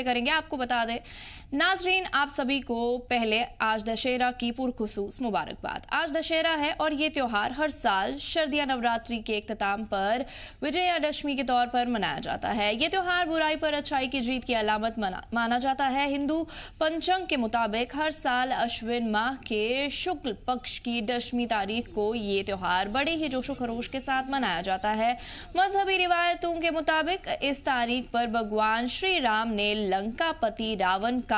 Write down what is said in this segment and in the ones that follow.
करेंगे। आपको बता दें नाजरीन, आप सभी को पहले आज दशहरा की पुरखुसूस मुबारकबाद। आज दशहरा है और ये त्योहार हर साल शरदिया नवरात्रि के इख्तिताम पर विजयादशमी के तौर पर मनाया जाता है। ये त्योहार बुराई पर अच्छाई की जीत की अलामत माना जाता है। हिंदू पंचांग के मुताबिक हर साल अश्विन माह के शुक्ल पक्ष की दशमी तारीख को ये त्योहार बड़े ही जोशो खरोश के साथ मनाया जाता है। मजहबी रिवायतों के मुताबिक इस तारीख पर भगवान श्री राम ने लंकापति रावण का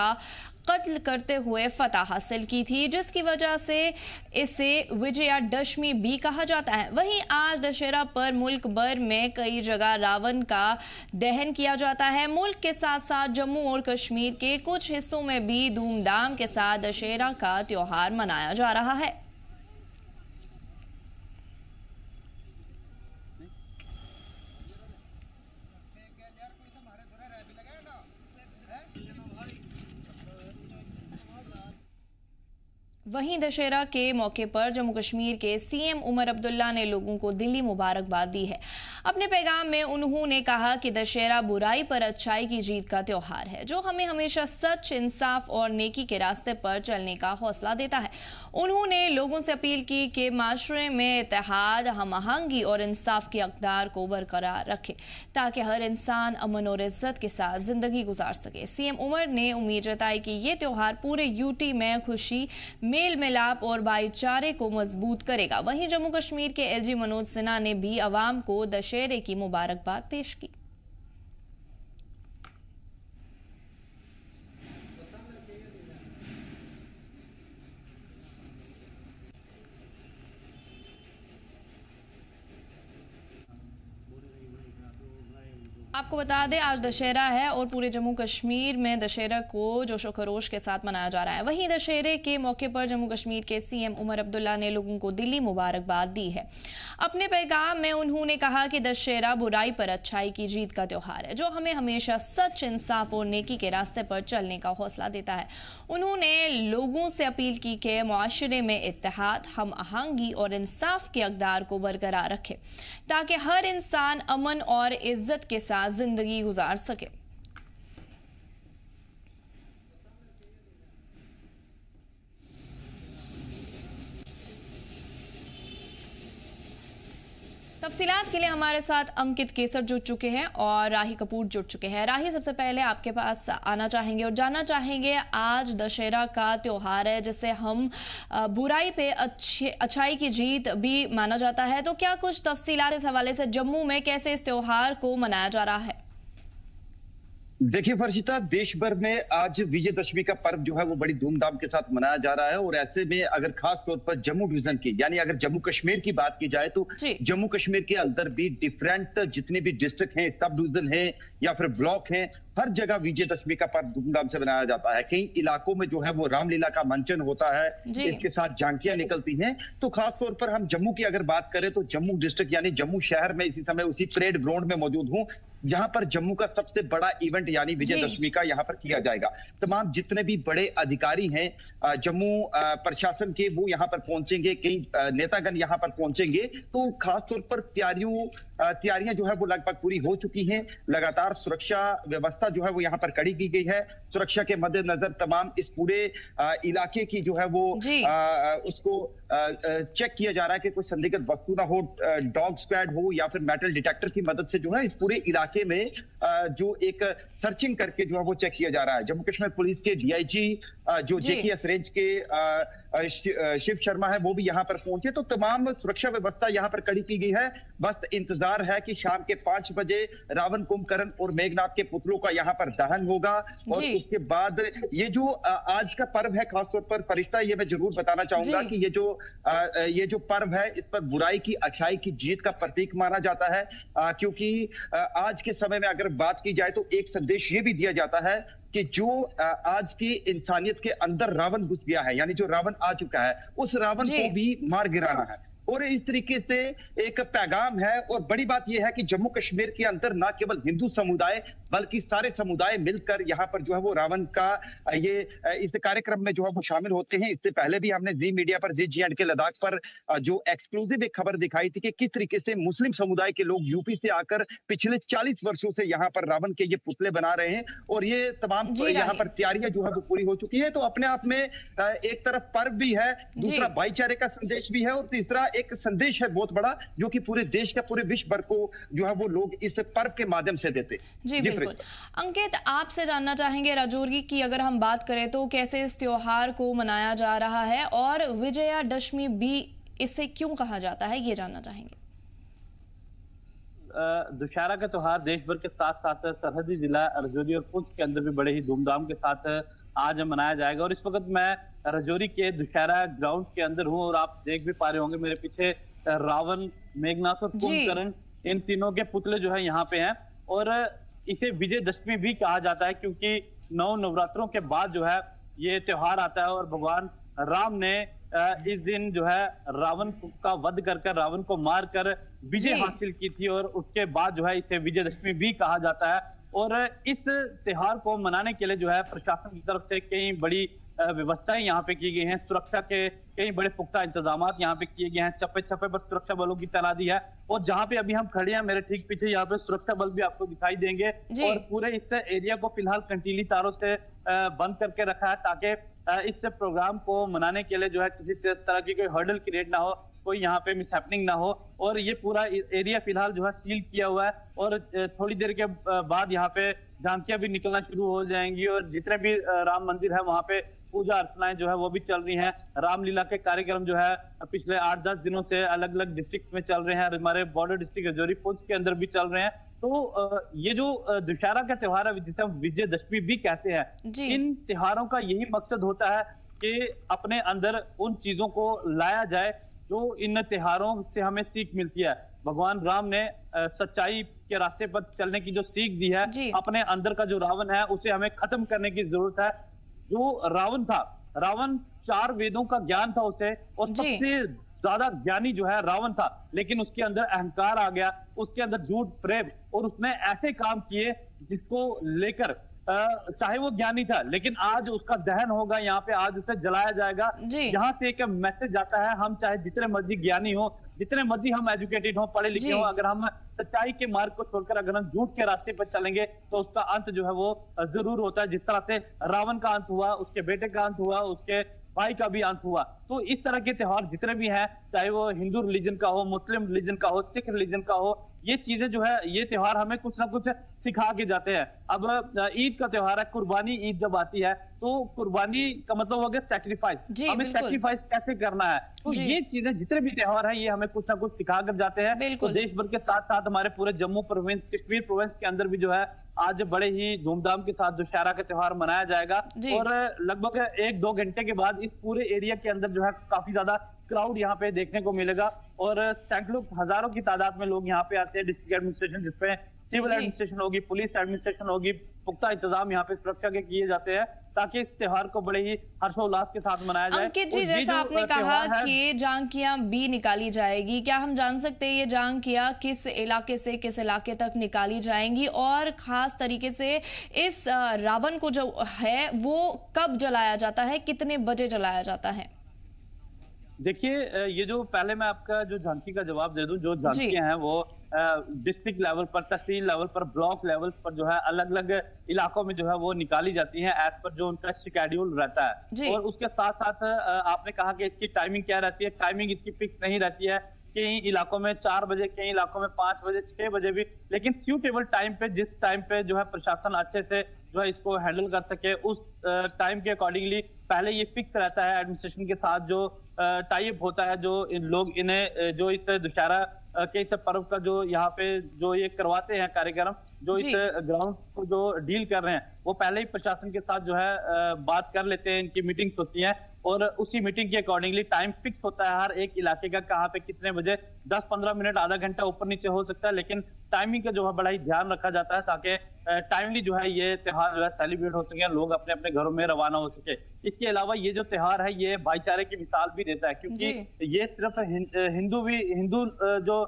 कत्ल करते हुए फतह हासिल की थी, जिसकी वजह से इसे विजयादशमी भी कहा जाता है। वहीं आज दशहरा पर मुल्क भर में कई जगह रावण का दहन किया जाता है। मुल्क के साथ साथ जम्मू और कश्मीर के कुछ हिस्सों में भी धूमधाम के साथ दशहरा का त्योहार मनाया जा रहा है। वहीं दशहरा के मौके पर जम्मू कश्मीर के सीएम उमर अब्दुल्ला ने लोगों को दिली मुबारकबाद दी है। अपने पैगाम में उन्होंने कहा कि दशहरा बुराई पर अच्छाई की जीत का त्योहार है, जो हमें हमेशा सच, इंसाफ और नेकी के रास्ते पर चलने का हौसला देता है। उन्होंने लोगों से अपील की कि माशरे में इत्तेहाद, हम आहंगी और इंसाफ की अक़दार को बरकरार रखे, ताकि हर इंसान अमन और इज्जत के साथ जिंदगी गुजार सके। सीएम उमर ने उम्मीद जताई कि ये त्योहार पूरे यूटी में खुशी, मेल मिलाप और भाईचारे को मजबूत करेगा। वहीं जम्मू कश्मीर के एलजी मनोज सिन्हा ने भी अवाम को दशहरे की मुबारकबाद पेश की। आपको बता दें आज दशहरा है और पूरे जम्मू कश्मीर में दशहरा को जोशो खरोश के साथ मनाया जा रहा है। वहीं दशहरे के मौके पर जम्मू कश्मीर के सीएम उमर अब्दुल्ला ने लोगों को दिली मुबारकबाद दी है। अपने पैगाम में उन्होंने कहा कि दशहरा बुराई पर अच्छाई की जीत का त्योहार है, जो हमें हमेशा सच, इंसाफ और नेकी के रास्ते पर चलने का हौसला देता है। उन्होंने लोगों से अपील की कि मुआशरे में इत्तेहाद, हम आहंगी और इंसाफ के अक़दार को बरकरार रखे, ताकि हर इंसान अमन और इज्जत के साथ जिंदगी गुजार सके। तफसीलात के लिए हमारे साथ अंकित केसर जुड़ चुके हैं और राही कपूर जुड़ चुके हैं। राही, सबसे पहले आपके पास आना चाहेंगे और जानना चाहेंगे, आज दशहरा का त्योहार है जिसे हम बुराई पे अच्छाई की जीत भी माना जाता है, तो क्या कुछ तफसीलात इस हवाले से जम्मू में कैसे इस त्योहार को मनाया जा रहा है? देखिए फर्शिता, देश भर में आज विजयदशमी का पर्व जो है वो बड़ी धूमधाम के साथ मनाया जा रहा है। और ऐसे में अगर खास तौर पर जम्मू डिवीजन की, यानी अगर जम्मू कश्मीर की बात की जाए तो जम्मू कश्मीर के अंदर भी डिफरेंट जितने भी डिस्ट्रिक्ट हैं, सब डिवीजन हैं या फिर ब्लॉक हैं, हर जगह विजयदशमी का पर्व धूमधाम से मनाया जाता है। कई इलाकों में जो है वो रामलीला का मंचन होता है, इसके साथ झांकियां निकलती हैं। तो खास तौर पर हम जम्मू की अगर बात करें तो जम्मू डिस्ट्रिक्ट यानी जम्मू शहर में इसी समय उसी परेड ग्राउंड में मौजूद हूं, यहाँ पर जम्मू का सबसे बड़ा इवेंट यानी विजयदशमी का यहाँ पर किया जाएगा। तमाम जितने भी बड़े अधिकारी हैं जम्मू प्रशासन के, वो यहाँ पर पहुंचेंगे, कई नेतागण यहाँ पर पहुंचेंगे। तो खास तौर पर तैयारियां जो है वो लगभग पूरी हो चुकी हैं। लगातार सुरक्षा व्यवस्था जो है वो यहाँ पर कड़ी की गई है। सुरक्षा के मद्देनजर तमाम इस पूरे इलाके की जो है वो उसको चेक किया जा रहा है कि कोई संदिग्ध वस्तु ना हो, डॉग स्क्वाड हो या फिर मेटल डिटेक्टर की मदद से जो है इस पूरे इलाके में जो एक सर्चिंग करके जो है वो चेक किया जा रहा है। जम्मू कश्मीर पुलिस के डीआईजी जो जेकेएस रेंज के शिव शर्मा है, वो भी यहाँ पर पहुंचे। तो तमाम सुरक्षा व्यवस्था यहाँ पर कड़ी की गई है। बस इंतजार है कि शाम के 5 बजे रावण, कुंभकर्ण और मेघनाथ के पुतलों का यहाँ पर दहन होगा और उसके बाद ये जो आज का पर्व है, खासतौर पर फरिश्ता, ये मैं जरूर बताना चाहूंगा कि ये जो पर्व है, इस पर बुराई की अच्छाई की जीत का प्रतीक माना जाता है। क्योंकि आज के समय में अगर बात की जाए तो एक संदेश ये भी दिया जाता है कि जो आज की इंसानियत के अंदर रावण घुस गया है, यानी जो रावण आ चुका है, उस रावण को भी मार गिराना है। और इस तरीके से एक पैगाम है। और बड़ी बात यह है कि जम्मू कश्मीर के अंदर न केवल हिंदू समुदाय बल्कि सारे समुदाय मिलकर यहाँ पर जो है वो रावण का ये इस कार्यक्रम में जो है वो शामिल होते हैं। इससे पहले भी हमने जी मीडिया पर G&K लद्दाख पर जो एक्सक्लूसिव एक खबर दिखाई थी कि किस तरीके से मुस्लिम समुदाय के लोग यूपी से आकर पिछले 40 वर्षों से यहाँ पर रावण के ये पुतले बना रहे हैं और ये तमाम यहाँ पर तैयारियां जो है वो पूरी हो चुकी है। तो अपने आप में एक तरफ पर्व भी है, दूसरा भाईचारे का संदेश भी है और तीसरा एक संदेश है बहुत बड़ा जो कि पूरे देश का पूरे विश्व भर को जो है वो लोग इस पर्व के माध्यम से देते। जी बिल्कुल। अंकित, आपसे जानना चाहेंगे राजौरी की अगर हम बात करें तो कैसे इस त्योहार को मनाया जा रहा है और विजयादशमी भी इसे क्यों कहा जाता है, ये जानना चाहेंगे। दशहरा का त्योहार देश भर के साथ साथ सरहदी जिला राजौरी और पुंछ के अंदर भी बड़े ही धूमधाम के साथ आज मनाया जाएगा। और इस वक्त मैं राजौरी के दशहरा ग्राउंड के अंदर हूं और आप देख भी पा रहे होंगे मेरे पीछे रावण, मेघनाथ और कुंभकर्ण, इन तीनों के पुतले जो है यहाँ पे हैं। और इसे विजयदशमी भी कहा जाता है क्योंकि 9 नवरात्रों के बाद जो है ये त्योहार आता है और भगवान राम ने इस दिन जो है रावण का वध कर रावण को मार कर विजय हासिल की थी और उसके बाद जो है इसे विजयदशमी भी कहा जाता है। और इस त्योहार को मनाने के लिए जो है प्रशासन की तरफ से कई बड़ी व्यवस्थाएं यहाँ पे की गई हैं। सुरक्षा के कई बड़े पुख्ता इंतजाम यहाँ पे किए गए हैं। चप्पे चप्पे पर सुरक्षा बलों की तैनाती है और जहाँ पे अभी हम खड़े हैं मेरे ठीक पीछे यहाँ पे सुरक्षा बल भी आपको दिखाई देंगे। और पूरे इस एरिया को फिलहाल कंटीली तारों से बंद करके रखा है ताकि इस प्रोग्राम को मनाने के लिए जो है किसी तरह की कोई हर्डल क्रिएट ना हो, कोई यहाँ पे मिसहैपनिंग ना हो। और ये पूरा एरिया फिलहाल जो है सील किया हुआ है और थोड़ी देर के बाद यहाँ पे झांकियां भी निकलना शुरू हो जाएंगी और जितने भी राम मंदिर है वहाँ पे पूजा अर्चनाएं जो है वो भी चल रही हैं। रामलीला के कार्यक्रम जो है पिछले 8-10 दिनों से अलग अलग डिस्ट्रिक्ट में चल रहे हैं। हमारे बॉर्डर डिस्ट्रिक्ट राजौरी पुंछ के अंदर भी चल रहे हैं। तो ये जो दशहरा का त्योहार है जिसे हम विजयदशमी भी कहते हैं, इन त्योहारों का यही मकसद होता है कि अपने अंदर उन चीजों को लाया जाए जो इन त्योहारों से हमें सीख मिलती है। भगवान राम ने सच्चाई के रास्ते पर चलने की जो सीख दी है, अपने अंदर का जो रावण है उसे हमें खत्म करने की जरूरत है। जो रावण था, रावण 4 वेदों का ज्ञान था उसे और सबसे ज्यादा ज्ञानी जो है रावण था, लेकिन उसके अंदर अहंकार आ गया, उसके अंदर झूठ, प्रेम और उसने ऐसे काम किए जिसको लेकर चाहे वो ज्ञानी था लेकिन आज उसका दहन होगा, यहाँ पे आज उसे जलाया जाएगा। यहाँ से एक मैसेज आता है, हम चाहे जितने मर्जी ज्ञानी हो, जितने मर्जी हम एजुकेटेड हो, पढ़े लिखे हो, अगर हम सच्चाई के मार्ग को छोड़कर अगर हम झूठ के रास्ते पर चलेंगे तो उसका अंत जो है वो जरूर होता है। जिस तरह से रावण का अंत हुआ, उसके बेटे का अंत हुआ, उसके भाई का भी अंत हुआ। तो इस तरह के त्योहार जितने भी हैं, चाहे वो हिंदू रिलीजन का हो, मुस्लिम रिलीजन का हो, सिख रिलीजन का हो, ये चीजें जो है ये त्योहार हमें कुछ ना कुछ सिखा के जाते हैं। अब ईद का त्योहार है, कुर्बानी ईद जब आती है तो कुर्बानी का मतलब हो गया सैक्रिफाइस, हमें सैक्रिफाइस कैसे करना है। तो ये चीजें जितने भी त्योहार है ये हमें कुछ ना कुछ सिखा कर जाते हैं। तो देश भर के साथ साथ हमारे पूरे जम्मू प्रोविंस, कश्मीर प्रोविंस के अंदर भी जो है आज बड़े ही धूमधाम के साथ दशहरा का त्योहार मनाया जाएगा। और लगभग 1-2 घंटे के बाद इस पूरे एरिया के अंदर जो है काफी ज्यादा क्राउड यहाँ पे देखने को मिलेगा और सैकड़ों हजारों की तादाद में लोग यहाँ पे आते हैं। डिस्ट्रिक्ट एडमिनिस्ट्रेशन जिसपे सिविल एडमिनिस्ट्रेशन होगी, पुलिस एडमिनिस्ट्रेशन होगी, पुख्ता इंतजाम यहाँ पे सुरक्षा के किए जाते हैं ताकि इस त्योहार को बड़े ही हर्षोल्लास के साथ मनाया जाए। अंकित जी, जैसा आपने कहा कि झांकियां भी निकाली जाएगी, क्या हम जान सकते हैं ये झांकियां किस इलाके से किस इलाके तक निकाली जाएंगी और खास तरीके से इस रावण को जो है वो कब जलाया जाता है, कितने बजे जलाया जाता है? देखिए, ये जो पहले मैं आपका जो झांकी का जवाब दे दूं, जो झांकियां हैं वो डिस्ट्रिक्ट लेवल पर, तहसील लेवल पर, ब्लॉक लेवल पर जो है अलग अलग इलाकों में जो है वो निकाली जाती हैं एज पर जो उनका शेड्यूल रहता है। और उसके साथ साथ आपने कहा कि इसकी टाइमिंग क्या रहती है, टाइमिंग इसकी फिक्स नहीं रहती है। कई इलाकों में 4 बजे, कई इलाकों में 5 बजे, 6 बजे भी, लेकिन सूटेबल टाइम पे, जिस टाइम पे जो है प्रशासन अच्छे से जो है इसको हैंडल कर सके उस टाइम के अकॉर्डिंगली पहले ये फिक्स रहता है। एडमिनिस्ट्रेशन के साथ जो टाइप होता है, जो इन लोग इन्हें जो इस दशहरा के इस पर्व का जो यहाँ पे जो ये करवाते हैं कार्यक्रम, जो इस ग्राउंड को जो डील कर रहे हैं वो पहले ही प्रशासन के साथ जो है बात कर लेते हैं, इनकी मीटिंग्स होती हैं और उसी मीटिंग के अकॉर्डिंगली टाइम फिक्स होता है हर एक इलाके का, कहाँ पे कितने बजे, 10-15 मिनट आधा घंटा ऊपर नीचे हो सकता है, लेकिन टाइमिंग का जो है बड़ा ही ध्यान रखा जाता है ताकि टाइमली जो है ये त्योहार जो है सेलिब्रेट हो सके, लोग अपने अपने घरों में रवाना हो सके। इसके अलावा ये जो त्योहार है ये भाईचारे की मिसाल भी देता है, क्योंकि ये सिर्फ हिंदू जो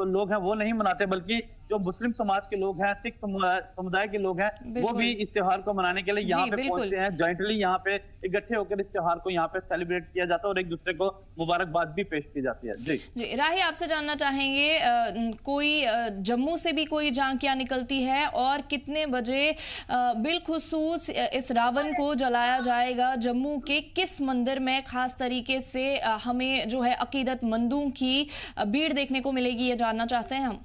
लोग हैं वो नहीं मनाते, बल्कि जो मुस्लिम समाज के लोग हैं, सिख समुदाय के लोग हैं, वो भी इस त्योहार को मनाने के लिए यहाँ पे पहुंचते हैं। जॉइंटली यहाँ पे इकट्ठे होकर इस त्योहार को यहाँ पे सेलिब्रेट किया जाता है और एक दूसरे को मुबारकबाद भी पेश की जाती है। जी राही, आपसे जानना चाहेंगे कोई जम्मू से भी कोई झांकियां निकलती है और कितने बजे बिलखुसूस इस रावण को जलाया जाएगा? जम्मू के किस मंदिर में खास तरीके से हमें जो है अकीदतमंदों की भीड़ देखने को मिलेगी, ये जानना चाहते हैं हम।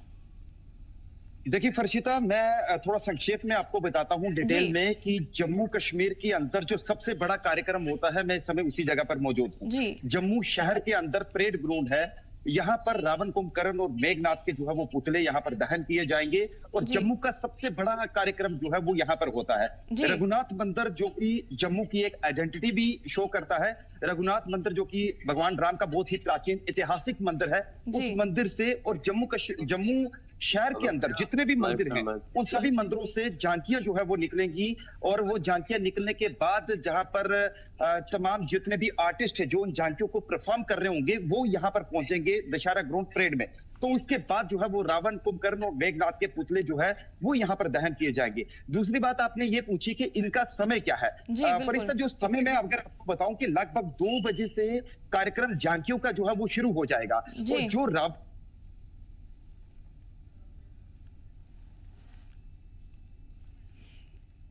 देखिए फर्शिता, मैं थोड़ा संक्षेप में आपको बताता हूं डिटेल में कि जम्मू कश्मीर के अंदर जो सबसे बड़ा कार्यक्रम होता है, मैं इस समय उसी जगह पर मौजूद हूं। जम्मू शहर के अंदर परेड ग्राउंड है, यहाँ पर रावण कुंभकर्ण और मेघनाथ के जो है वो पुतले यहाँ पर दहन किए जाएंगे और जम्मू का सबसे बड़ा कार्यक्रम जो है वो यहाँ पर होता है। रघुनाथ मंदिर जो कि जम्मू की एक आइडेंटिटी भी शो करता है, रघुनाथ मंदिर जो कि भगवान राम का बहुत ही प्राचीन ऐतिहासिक मंदिर है, उस मंदिर से और जम्मू शहर के अंदर जितने भी मंदिर हैं उन सभी मंदिरों से झांकियां जो है वो निकलेंगी और वो झांकियां निकलने के बाद जहां पर तमाम जितने भी आर्टिस्ट हैं जो उन झांकियों को परफॉर्म कर रहे होंगे वो यहाँ पर पहुंचेंगे दशहरा ग्राउंड परेड में। तो उसके बाद जो है वो रावण कुंभकर्ण और मेघनाथ के पुतले जो है वो यहाँ पर दहन किए जाएंगे। दूसरी बात आपने ये पूछी कि इनका समय क्या है, फरिश्ता जो समय में अगर आपको बताऊं कि लगभग 2 बजे से कार्यक्रम झांकियों का जो है वो शुरू हो जाएगा और जो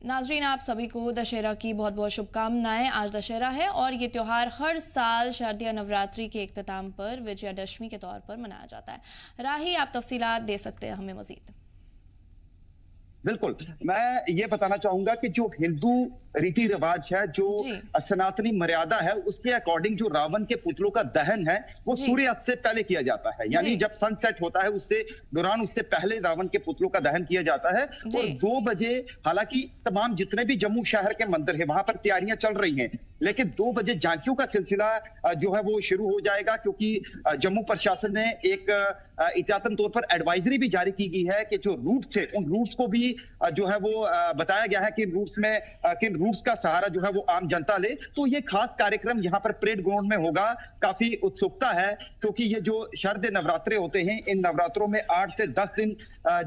नाजरीन, आप सभी को दशहरा की बहुत बहुत शुभकामनाएं। आज दशहरा है और ये त्योहार हर साल शारदीय नवरात्रि के इख्तिताम पर विजयादशमी के तौर पर मनाया जाता है। राही, आप तफसीलात दे सकते हैं हमें मजीद? बिल्कुल, मैं ये बताना चाहूंगा कि जो हिंदू रीति रिवाज है, जो सनातनी मर्यादा है, उसके अकॉर्डिंग जो रावण के पुतलों का दहन है वो सूर्यास्त से पहले किया जाता है, यानी जब सनसेट होता है उससे पहले रावण के पुतलों का दहन किया जाता है। और 2 बजे हालांकि तमाम जितने भी जम्मू शहर के मंदिर है वहां पर तैयारियां चल रही हैं, लेकिन 2 बजे झांकियों का सिलसिला जो है वो शुरू हो जाएगा, क्योंकि जम्मू प्रशासन ने एक एहतियातन तौर पर एडवाइजरी भी जारी की गई है कि जो रूट्स है उन रूट्स को भी जो है वो बताया गया है कि किन रूट्स का सहारा जो है वो आम जनता ले। तो ये खास कार्यक्रम यहाँ पर परेड ग्राउंड में होगा। काफी उत्सुकता है क्योंकि ये जो शारदीय नवरात्रे होते हैं, इन नवरात्रों में 8 से 10 दिन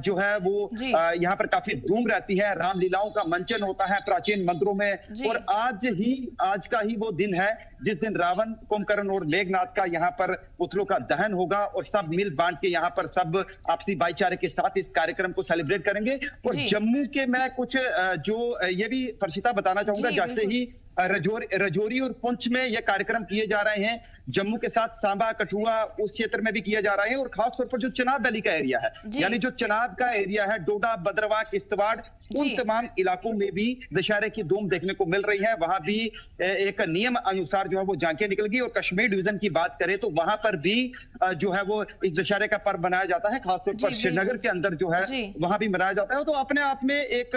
जो है वो यहाँ पर काफी धूम रहती है, रामलीलाओं का मंचन होता है प्राचीन मंदिरों में। और आज का ही वो दिन है जिस दिन रावण कुंभकर्ण और मेघनाथ का यहाँ पर पुतलों का दहन होगा और सब मिल बांट के यहाँ पर सब आपसी भाईचारे के साथ इस कार्यक्रम को सेलिब्रेट करेंगे। और जम्मू के मैं कुछ जो ये भी फर्शिता बताना चाहूंगा, जैसे ही रजौरी और पुंछ में ये कार्यक्रम किए जा रहे हैं, जम्मू के साथ सांबा कठुआ उस क्षेत्र में भी किए जा रहे हैं। और खासतौर पर जो चनाब वैली का एरिया है, यानी जो चनाब का एरिया है, डोडा, भद्रवाह, किश्तवाड़, उन तमाम इलाकों में भी दशहरे की धूम देखने को मिल रही है। वहां भी एक नियम अनुसार जो है वो झांकियां निकल गई। और कश्मीर डिवीजन की बात करें तो वहां पर भी जो है वो इस दशहरे का पर्व मनाया जाता है, खासतौर पर श्रीनगर के अंदर जो है वहां भी मनाया जाता है। तो अपने आप में एक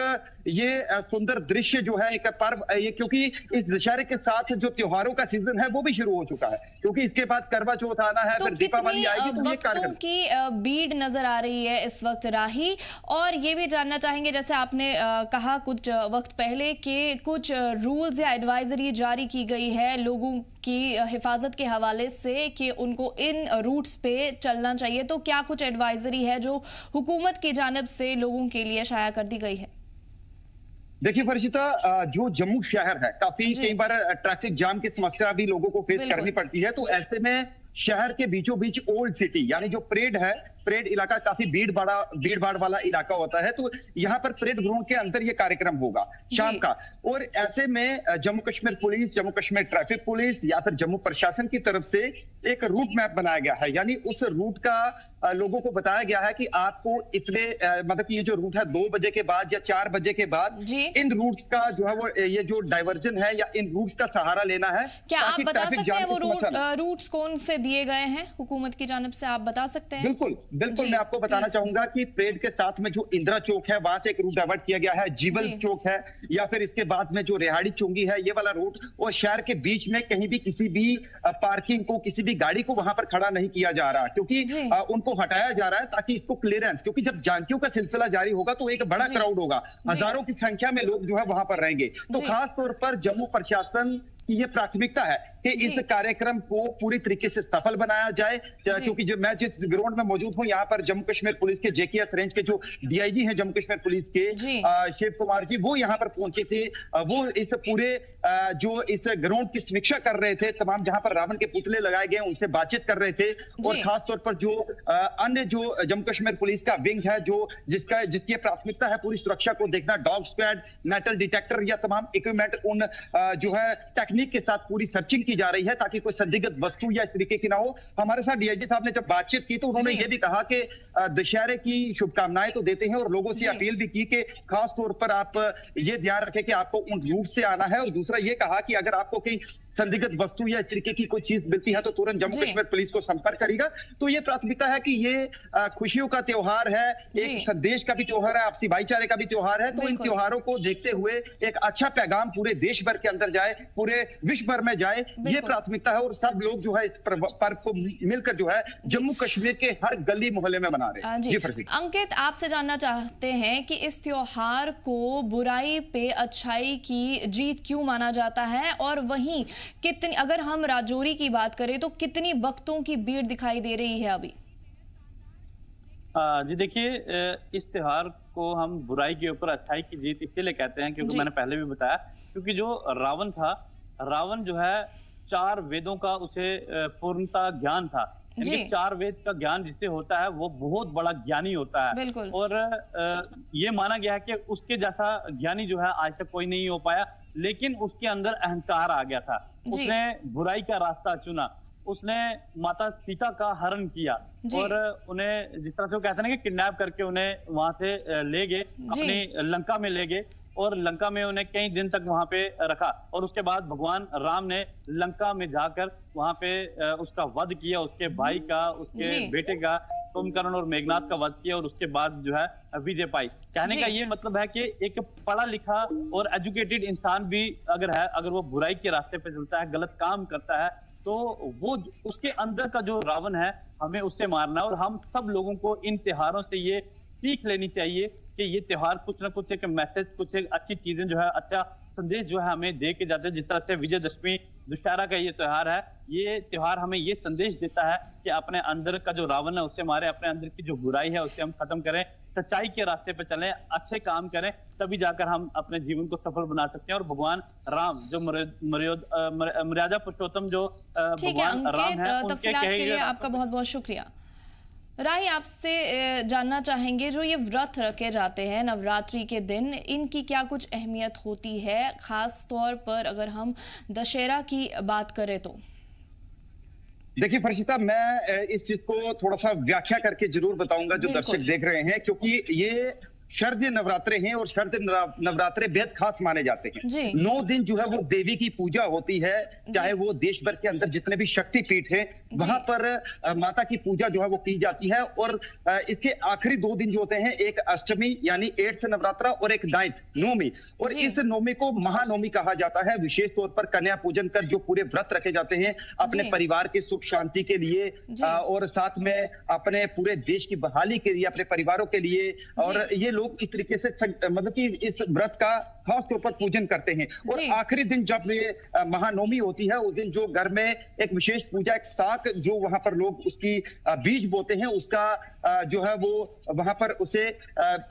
ये सुंदर दृश्य जो है एक पर्व, ये क्योंकि इस दशहरे के साथ जो त्योहारों का सीजन है वो भी शुरू हो चुका है, क्योंकि इसके बाद करवा चौथ आना है, फिर दीपावली आएगी। तो ये कार्यक्रम की भीड़ नजर आ रही है इस वक्त राही। और ये भी जानना चाहेंगे, जैसे आपने कहा कुछ वक्त पहले कि कुछ रूल्स या एडवाइजरी जारी की गई है लोगों की हिफाजत के हवाले से कि उनको इन रूट्स पे चलना चाहिए, तो क्या कुछ एडवाइजरी है जो हुकूमत की जानिब से लोगों के लिए शाया कर दी गई है? देखिए फर्शिता, जो जम्मू शहर है काफी कई बार ट्रैफिक जाम की समस्या भी लोगों को फेस करनी पड़ती है। तो ऐसे में शहर के बीचों बीच ओल्ड सिटी यानी जो परेड है, परेड इलाका काफी भीड़ भाड़ वाला इलाका होता है। तो यहाँ पर परेड ग्राउंड के अंदर ये कार्यक्रम होगा शाम का। और ऐसे में Jammu Kashmir police, Jammu Kashmir traffic police या फिर जम्मू प्रशासन की तरफ से एक रूट मैप बनाया गया है, यानी उस रूट का लोगों को बताया गया है कि आपको इतने मतलब कि ये जो रूट है 2 बजे के बाद या 4 बजे के बाद इन रूट्स का जो है वो ये जो डाइवर्जन है या इन रूट्स का सहारा लेना है। क्या आप बता सकते हैं वो रूट्स कौन से दिए गए हैं हुकूमत की जानिब से, आप बता सकते हैं? बिल्कुल जी, मैं आपको बताना प्लीज। चाहूंगा कि परेड के साथ में जो इंदिरा चौक है वहां से एक रूट डाइवर्ट किया गया है, जीवल जी। चौक है, या फिर इसके बाद में जो रेहाड़ी चुंगी है ये वाला रूट, और शहर के बीच में कहीं भी किसी भी पार्किंग को, किसी भी गाड़ी को वहां पर खड़ा नहीं किया जा रहा, क्योंकि जी। उनको हटाया जा रहा है ताकि इसको क्लियरेंस, क्योंकि जब जानकियों का सिलसिला जारी होगा तो एक बड़ा जी। क्राउड होगा, जी। हजारों की संख्या में लोग जो है वहां पर रहेंगे। तो जी। खास तौर पर जम्मू प्रशासन की ये प्राथमिकता है कि जी। इस कार्यक्रम को पूरी तरीके से सफल बनाया जाए, क्योंकि जो मैं जिस ग्राउंड में मौजूद हूं यहाँ पर जम्मू कश्मीर पुलिस के जेकेएस रेंज के जो डीआईजी हैं जम्मू कश्मीर पुलिस के जी। शिव कुमार जी, वो यहाँ पर पहुंचे थे। वो इस पूरे जो इस ग्राउंड की समीक्षा कर रहे थे, तमाम जहां पर रावण के पुतले लगाए गए उनसे बातचीत कर रहे थे, और जी। खास तौर पर जो अन्य जो जम्मू कश्मीर पुलिस का विंग है जो जिसकी प्राथमिकता है पूरी सुरक्षा को देखना, डॉग स्क्वाड, मेटल डिटेक्टर या तमाम इक्विपमेंट, उन जो है टेक्निक के साथ पूरी सर्चिंग की जा रही है ताकि कोई संदिग्ध वस्तु या इस तरीके की ना हो। हमारे साथ डीआईजी साहब ने जब बातचीत की तो उन्होंने जी। ये भी कहा कि दशहरे की शुभकामनाएं तो देते हैं, और लोगों से जी। अपील भी की कि खास तौर पर आप ये ध्यान रखें कि आपको उन रूट से आना है, और दूसरा ये कहा कि अगर आपको कहीं संदिग्ध वस्तु या इस तरीके की कोई चीज मिलती है तो तुरंत जम्मू जी। कश्मीर पुलिस को संपर्क करेगा। तो ये प्राथमिकता है कि ये खुशियों का त्योहार है, एक जी। संदेश का भी त्योहार है, आपसी भाईचारे का भी त्योहार है। तो इन बिल्कुल। त्योहारों को देखते हुए एक अच्छा पैगाम पूरे देश भर के अंदर जाए, पूरे विश्व भर में जाए, ये बिल्कुल। प्राथमिकता है। और सब लोग जो है इस पर्व को मिलकर जो है जम्मू कश्मीर के हर गली मोहल्ले में मना रहे हैं। जी फरसीद। अंकित, आपसे जानना चाहते हैं कि इस त्योहार को बुराई पे अच्छाई की जीत क्यों माना जाता है, और वहीं कितनी, अगर हम राजौरी की बात करें तो कितनी भक्तों की भीड़ दिखाई दे रही है अभी? जी देखिए, इस त्योहार को हम बुराई के ऊपर अच्छाई की जीत इसीलिए कहते हैं क्योंकि जी। मैंने पहले भी बताया, क्योंकि जो रावण था, रावण जो है 4 वेदों का उसे पूर्णता ज्ञान था। जी। इनके 4 वेद का ज्ञान जिससे होता है वो बहुत बड़ा ज्ञानी होता है। बिल्कुल। और ये माना गया है कि उसके जैसा ज्ञानी जो है आज तक कोई नहीं हो पाया, लेकिन उसके अंदर अहंकार आ गया था। जी। उसने बुराई का रास्ता चुना, उसने माता सीता का हरण किया, जी। और उन्हें जिस तरह से वो कहते हैं ना कि किडनैप करके उन्हें वहां से ले गए, अपनी लंका में ले गए, और लंका में उन्हें कई दिन तक वहां पे रखा। और उसके बाद भगवान राम ने लंका में जाकर वहां पे उसका वध किया, उसके भाई का, उसके जी। बेटे का, कुंभकर्ण और मेघनाथ का वध किया, और उसके बाद जो है विजय पाई। कहने जी। का ये मतलब है कि एक पढ़ा लिखा और एजुकेटेड इंसान भी अगर है, अगर वो बुराई के रास्ते पे चलता है, गलत काम करता है, तो वो उसके अंदर का जो रावण है हमें उससे मारना है। और हम सब लोगों को इन त्योहारों से ये सीख लेनी चाहिए कि ये त्योहार कुछ ना कुछ एक मैसेज, कुछ एक अच्छी चीजें जो है, अच्छा संदेश जो है हमें दे के जाते हैं। जिस तरह से विजयदशमी दशहरा का ये त्योहार है, ये त्योहार हमें ये संदेश देता है कि अपने अंदर का जो रावण है उससे मारे, अपने अंदर की जो बुराई है उससे हम खत्म करें, सच्चाई के रास्ते पे चलें, अच्छे काम करें, तभी जाकर हम अपने जीवन को सफल बना सकते हैं। और भगवान राम जो मर्यादा पुरुषोत्तम जो ठीक है भगवान राम अंकित, है, उनके तफसीलात कहे के लिए हुए आपका बहुत बहुत शुक्रिया। राही, आपसे जानना चाहेंगे, जो ये व्रत रखे जाते हैं नवरात्रि के दिन, इनकी क्या कुछ अहमियत होती है, खास तौर पर अगर हम दशहरा की बात करें तो? देखिए फर्शिता, मैं इस चीज को थोड़ा सा व्याख्या करके जरूर बताऊंगा जो बिल्कुल। दर्शक देख रहे हैं, क्योंकि ये शरदीय नवरात्रे हैं और शरदीय नवरात्रे बेहद खास माने जाते हैं। जी। 9 दिन जो है वो देवी की पूजा होती है, चाहे वो देश भर के अंदर जितने भी शक्तिपीठ हैं वहां पर माता की पूजा जो है वो की जाती है। और इसके आखिरी 2 दिन जो होते हैं, एक अष्टमी यानी 8th नवरात्रा और एक 9th नौमी, और जी। इस नौमी को महानौमी कहा जाता है। विशेष तौर पर कन्या पूजन कर जो पूरे व्रत रखे जाते हैं अपने जी। परिवार की सुख शांति के लिए, जी। और साथ में अपने पूरे देश की बहाली के लिए, अपने परिवारों के लिए, और ये लोग इस तरीके से मतलब कि इस व्रत का खास तौर पर पूजन करते हैं। और जी। आखिरी दिन जब ये महानवमी होती है, उस दिन जो घर में एक विशेष पूजा, एक साग जो वहां पर लोग उसकी बीज बोते हैं, उसका जो है वो वहां पर उसे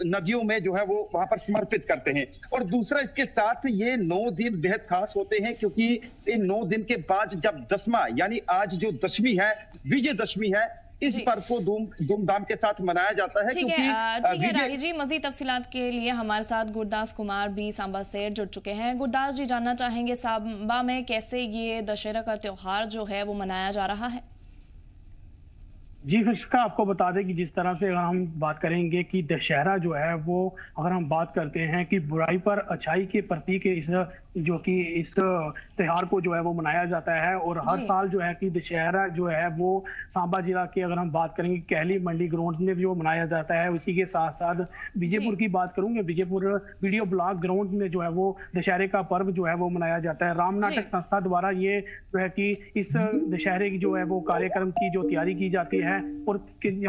नदियों में जो है वो वहां पर समर्पित करते हैं। और दूसरा इसके साथ ये 9 दिन बेहद खास होते हैं, क्योंकि इन 9 दिन के बाद जब 10वां यानी आज जो दशमी है, विजयदशमी है, इस जी। पर्व को धूमधाम के साथ मनाया जाता है। ठीक है, क्योंकि ठीक है राही जी, मजीद तफसीलात के लिए हमारे साथ गुरदास कुमार भी सांबा से जुड़ चुके हैं। गुरदास जी, जानना चाहेंगे सांबा में कैसे ये दशहरा का त्योहार जो है वो मनाया जा रहा है? जी, इसका आपको बता दें कि जिस तरह से अगर हम बात करेंगे कि दशहरा जो है वो, अगर हम बात करते हैं कि बुराई पर अच्छाई के प्रतीक इस जो कि इस त्योहार को जो है वो मनाया जाता है, और हर जी। साल जो है कि दशहरा जो है वो सांबा जिला के, अगर हम बात करेंगे कहली मंडी ग्राउंड में भी वो मनाया जाता है। उसी के साथ साथ विजयपुर जी। की बात करूंगे, विजयपुर वीडियो ब्लॉक ग्राउंड में जो है वो दशहरे का पर्व जो है वो मनाया जाता है। राम जी। नाटक संस्था द्वारा ये जो है कि इस दशहरे की जो है वो कार्यक्रम की जो तैयारी की जाती है, और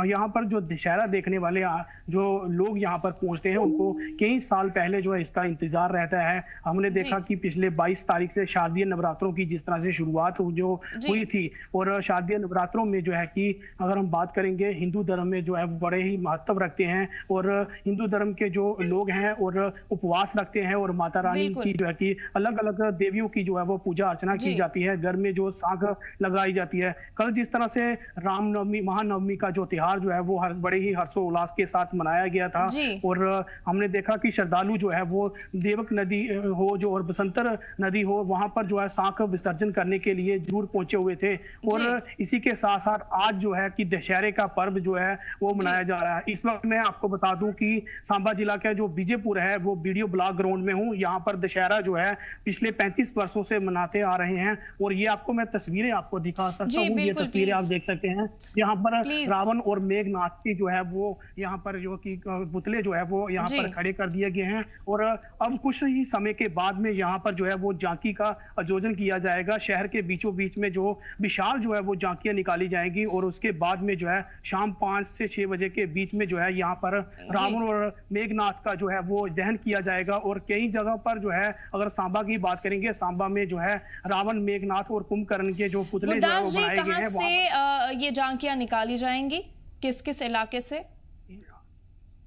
यहाँ पर जो दशहरा देखने वाले जो लोग यहाँ पर पहुंचते हैं उनको कई साल पहले जो है इसका इंतजार रहता है। हमने देखा कि पिछले 22 तारीख से शारदीय नवरात्रों की जिस तरह से शुरुआत हुई थी, और शारदीय नवरात्रों में जो है कि अगर हम बात करेंगे हिंदू धर्म में जो है वो बड़े ही महत्व रखते हैं, और हिंदू धर्म के जो लोग हैं और उपवास रखते हैं, और माता रानी की जो है कि अलग अलग देवियों की जो है वो पूजा अर्चना की जाती है। घर में जो साँक लगाई जाती है। कल जिस तरह से रामनवमी महानवमी का जो त्योहार जो है वो बड़े ही हर्षोल्लास के साथ मनाया गया था, और हमने देखा कि श्रद्धालु जो है वो देवक नदी हो जो और बसंतर नदी हो, वहां पर जो है साँक विसर्जन करने के लिए जरूर पहुंचे हुए थे। और इसी के साथ साथ आज जो है कि दशहरे का पर्व जो है वो मनाया जा रहा है। इस वक्त मैं आपको बता दूं कि सांबा जिला का जो विजयपुर है वो वीडियो ब्लॉक ग्राउंड में हूँ। यहाँ पर दशहरा जो है पिछले 35 वर्षों से मनाते आ रहे हैं, और ये आपको मैं तस्वीरें आपको दिखा सकता हूँ। ये तस्वीरें आप देख सकते हैं। यहाँ पर रावण और मेघनाथ की जो है वो यहाँ पर जो कि पुतले जो है वो यहाँ पर खड़े कर दिए गए हैं, और अब कुछ ही समय के बाद में यहाँ पर जो है वो झांकी का आयोजन किया जाएगा। शहर के बीचों बीच में जो विशाल जो है वो झांकियां निकाली जाएंगी, और उसके बाद में जो है शाम 5 से 6 बजे के बीच में जो है यहाँ पर रावण और मेघनाथ का जो है वो दहन किया जाएगा। और कई जगह पर जो है अगर सांबा की बात करेंगे, सांबा में जो है रावण, मेघनाथ और कुंभकर्ण के जो पुतले जो है वो बनाए गए हैं। कहां से ये झांकियां निकाली जाएंगी, किस किस इलाके से?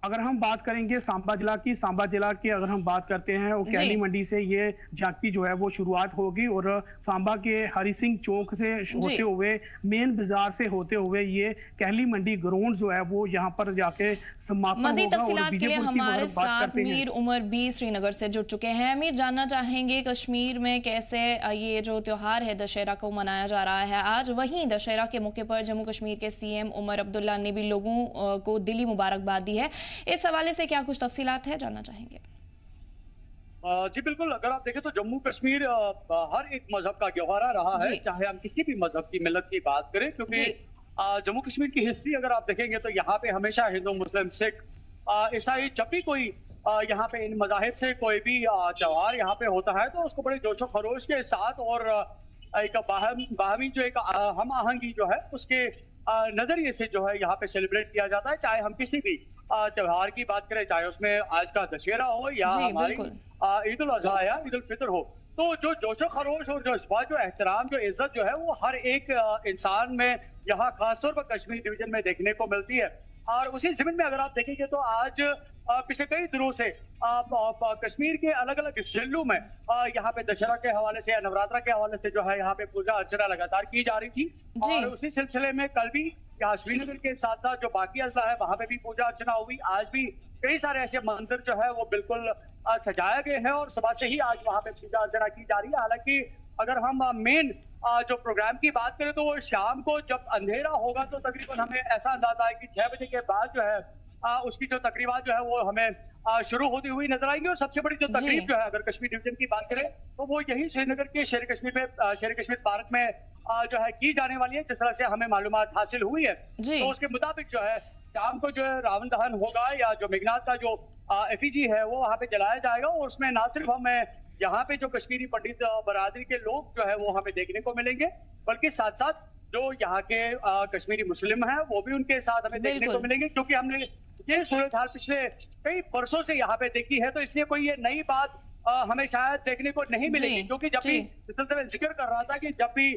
अगर हम बात करेंगे सांबा जिला की, सांबा जिला की अगर हम बात करते हैं वो कहली मंडी से ये झांकी जो है वो शुरुआत होगी, और सांबा के हरि सिंह चौक से होते हुए मेन बाजार से होते हुए ये कहली मंडी ग्राउंड जो है वो यहाँ पर जाके समापन होगा। मज़ीद तफसीलात के लिए हमारे साथ मीर उमर भी श्रीनगर से जुड़ चुके हैं। मीर, जानना चाहेंगे कश्मीर में कैसे ये जो त्योहार है दशहरा को मनाया जा रहा है आज, वहीं दशहरा के मौके पर जम्मू कश्मीर के सीएम उमर अब्दुल्ला ने भी लोगों को दिली मुबारकबाद दी है। इस हवाले से क्या कुछ तफसीलात है, जानना चाहेंगे? जी बिल्कुल, अगर आप देखें तो जम्मू कश्मीर हर एक मजहब का गहवारा रहा है, चाहे हम किसी भी मजहब की मिलत की बात करें, क्योंकि जम्मू कश्मीर की हिस्ट्री अगर आप देखेंगे तो यहाँ पे हमेशा हिंदू, मुस्लिम, सिख, ईसाई, जब भी कोई यहाँ पे इन मजाहिब से कोई भी त्योहार यहाँ पे होता है तो उसको बड़े जोशो खरोश के साथ और एक बाहमी जो एक हम आहंगी जो है उसके नजरिए से जो है यहाँ पे सेलिब्रेट किया जाता है। चाहे हम किसी भी त्योहार की बात करें, चाहे उसमें आज का दशहरा हो या हमारी ईद उल अजहा या ईद उल फितर हो, तो जो जोशो खरोश और जो जज्बा, जो एहतराम, जो इज्जत जो है वो हर एक इंसान में यहाँ खासतौर पर कश्मीर डिवीजन में देखने को मिलती है। और उसी जमीन में अगर आप देखेंगे तो आज पिछले कई दिनों से कश्मीर के अलग अलग जिलों में यहाँ पे दशहरा के हवाले से या नवरात्रा के हवाले से जो है यहाँ पे पूजा अर्चना लगातार की जा रही थी, और उसी सिलसिले में कल भी यहाँ श्रीनगर के साथ साथ जो बाकी अजला है वहां पे भी पूजा अर्चना हुई। आज भी कई सारे ऐसे मंदिर जो है वो बिल्कुल सजाए गए हैं और सुबह से ही आज वहां पे पूजा अर्चना की जा रही है। हालांकि अगर हम मेन जो प्रोग्राम की बात करें तो वो शाम को जब अंधेरा होगा तो तकरीबन हमें ऐसा अंदाजा है कि 6 बजे के बाद जो है उसकी जो तकरीबात जो है वो हमें शुरू होती हुई नजर आएंगी। और सबसे बड़ी जो तकरीब जो है अगर कश्मीर डिवीजन की बात करें तो वो यही श्रीनगर के शेर कश्मीर पार्क में जो है की जाने वाली है। जिस तरह से हमें मालूमात हासिल हुई है तो उसके मुताबिक जो है शाम को जो है रावण दहन होगा या जो मेघनाथ का जो एफिजी है वो वहाँ पे जलाया जाएगा। और उसमें ना सिर्फ हमें यहाँ पे जो कश्मीरी पंडित बरादरी के लोग जो है वो हमें देखने को मिलेंगे, बल्कि साथ साथ जो यहाँ के कश्मीरी मुस्लिम हैं वो भी उनके साथ हमें देखने को मिलेंगे, क्योंकि हमने ये सूरत हाल पिछले कई वर्षों से यहाँ पे देखी है। तो इसलिए कोई ये नई बात हमें शायद देखने को नहीं मिलेगी, क्योंकि जब भी मैं जिक्र कर रहा था कि जब भी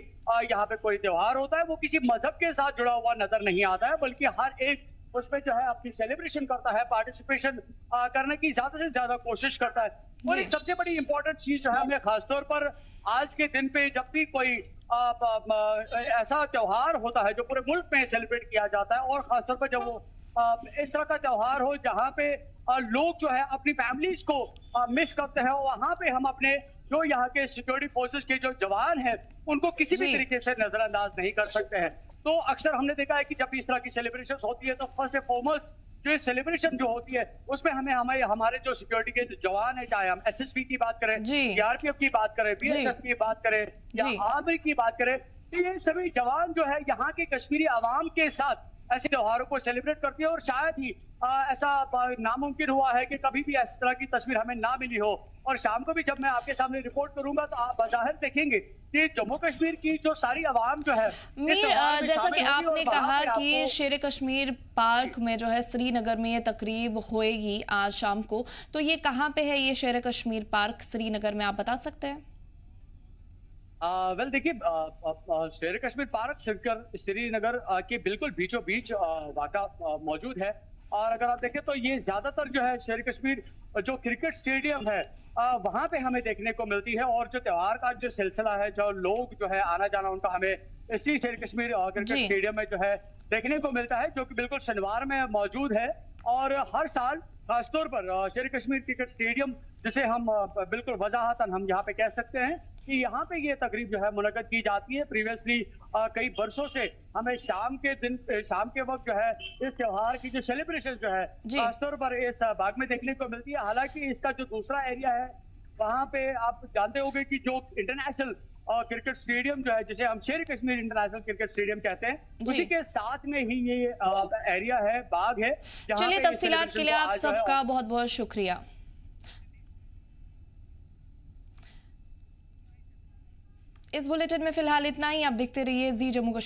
यहाँ पे कोई त्योहार होता है वो किसी मजहब के साथ जुड़ा हुआ नजर नहीं आता है, बल्कि हर एक उसमें जो है अपनी सेलिब्रेशन करता है, पार्टिसिपेशन करने की ज्यादा से ज्यादा कोशिश करता है। और एक सबसे बड़ी इंपॉर्टेंट चीज जो है हमें खासतौर पर आज के दिन पे जब भी कोई ऐसा त्योहार होता है जो पूरे मुल्क में सेलिब्रेट किया जाता है, और खासतौर पर जब वो इस तरह का त्योहार हो जहाँ पे लोग जो है अपनी फैमिलीज को मिस करते हैं, वहां पे हम अपने जो यहाँ के सिक्योरिटी फोर्सेस के जो जवान हैं उनको किसी भी तरीके से नजरअंदाज नहीं कर सकते हैं। तो अक्सर हमने देखा है कि जब इस तरह की सेलिब्रेशन होती है तो फर्स्ट एंड फॉरमोस्ट जो ये सेलिब्रेशन जो होती है उसमें हमें हमारे जो सिक्योरिटी के जो जवान है, चाहे हम एसएसबी की बात करें, सीआरपीएफ की बात करें, बीएसएफ की बात करें या आर्मी की बात करें, तो ये सभी जवान जो है यहाँ के कश्मीरी आवाम के साथ ऐसे त्योहारों को सेलिब्रेट करती है। और शायद ही ऐसा नामुमकिन हुआ है कि कभी भी इस तरह की तस्वीर हमें ना मिली हो। और शाम को भी जब मैं आपके सामने रिपोर्ट करूंगा तो आप बाज़ाहिर देखेंगे कि जम्मू कश्मीर की जो सारी आवाम जो है, मीर, जैसा कि आपने कहा कि शेर कश्मीर पार्क में जो है श्रीनगर में ये तकरीब होएगी आज शाम को, तो ये कहाँ पे है ये शेर कश्मीर पार्क श्रीनगर में, आप बता सकते हैं? वेल देखिए, शेर कश्मीर पार्क श्रीनगर के बिल्कुल बीचों बीच वाक़ा मौजूद है। और अगर आप देखें तो ये ज्यादातर जो है शेर कश्मीर जो क्रिकेट स्टेडियम है वहां पे हमें देखने को मिलती है। और जो त्योहार का जो सिलसिला है, जो लोग जो है आना जाना उनका हमें इसी शेर कश्मीर क्रिकेट स्टेडियम में जो है देखने को मिलता है, जो कि बिल्कुल शनिवार में मौजूद है। और हर साल खासतौर पर शेर कश्मीर क्रिकेट स्टेडियम, जिसे हम बिल्कुल वजाहतन हम यहाँ पे कह सकते हैं कि यहाँ पे ये तकरीब जो है मुनक्कद की जाती है। प्रीवियसली कई बरसों से हमें शाम के वक्त जो है इस त्योहार की जो सेलिब्रेशन जो है खासतौर पर इस बाग में देखने को मिलती है। हालांकि इसका जो दूसरा एरिया है वहाँ पे आप जानते होंगे कि जो इंटरनेशनल क्रिकेट स्टेडियम जो है, जिसे हम शेर कश्मीर इंटरनेशनल क्रिकेट स्टेडियम कहते हैं, उसी के साथ में ही ये एरिया है, बाग है। चलिए, तफसीलात के लिए आप सबका बहुत बहुत शुक्रिया। इस बुलेटिन में फिलहाल इतना ही। आप देखते रहिए जी जम्मू कश्मीर।